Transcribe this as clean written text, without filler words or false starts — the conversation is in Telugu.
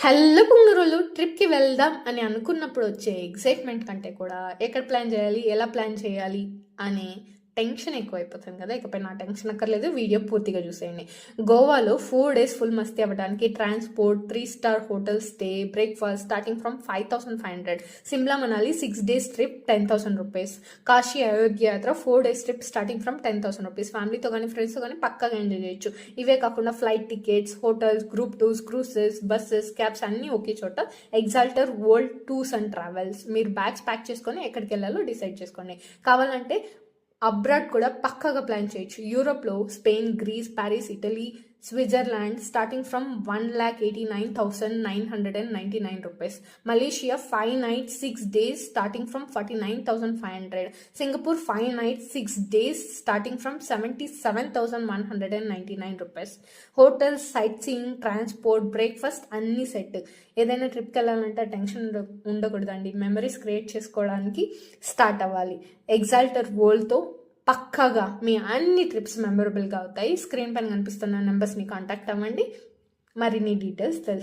హలో పుంగురులు, ట్రిప్కి వెళ్దాం అని అనుకున్నప్పుడు వచ్చే ఎగ్జైట్మెంట్ కంటే కూడా ఎక్కడ ప్లాన్ చేయాలి, ఎలా ప్లాన్ చేయాలి అనే టెన్షన్ ఎక్కువైపోతుంది కదా. ఇకపై నా టెన్షన్ అక్కర్లేదు, వీడియో పూర్తిగా చూసేయండి. గోవాలో 4 days ఫుల్ మస్తీ అవ్వడానికి transport, 3-star hotel stay, breakfast starting from 5,500. Shimla Manali 6 days trip 10,000 rupees. Kashi Ayodhya యాత్ర 4 days trip starting from 10,000 rupees. ఫ్యామిలీతో కానీ ఫ్రెండ్స్తో కానీ పక్కాగా ఎంజాయ్ చేయొచ్చు. ఇవే కాకుండా flight tickets, hotels, group tours, cruises, buses, cabs అన్నీ ఒకే చోట. Exalter world tours and travels. మీరు బ్యాగ్స్ ప్యాక్ చేసుకొని ఎక్కడికి వెళ్ళాలో డిసైడ్ చేసుకోండి. కావాలంటే అబ్రాడ్ కూడా పక్కాగా ప్లాన్ చేయొచ్చు. యూరోప్లో Spain, Greece, Paris, Italy, Switzerland starting from 1,89,999 rupees. Malaysia 5 nights 6 days starting from 49,500. Singapore 5 nights 6 days starting from 77,199 rupees. Hotels, sightseeing, transport, breakfast అన్నీ సెట్. ఏదైనా ట్రిప్కి వెళ్ళాలంటే టెన్షన్ ఉండకూడదండి. మెమరీస్ క్రియేట్ చేసుకోవడానికి స్టార్ట్ అవ్వాలి. ఎగ్జాల్టర్ వరల్డ్తో పక్కాగా మీ అన్ని ట్రిప్స్ మెమరబుల్గా అవుతాయి. స్క్రీన్ పైన కనిపిస్తున్న నెంబర్స్ని కాంటాక్ట్ అవ్వండి, మరిన్ని డీటెయిల్స్ తెలుసు.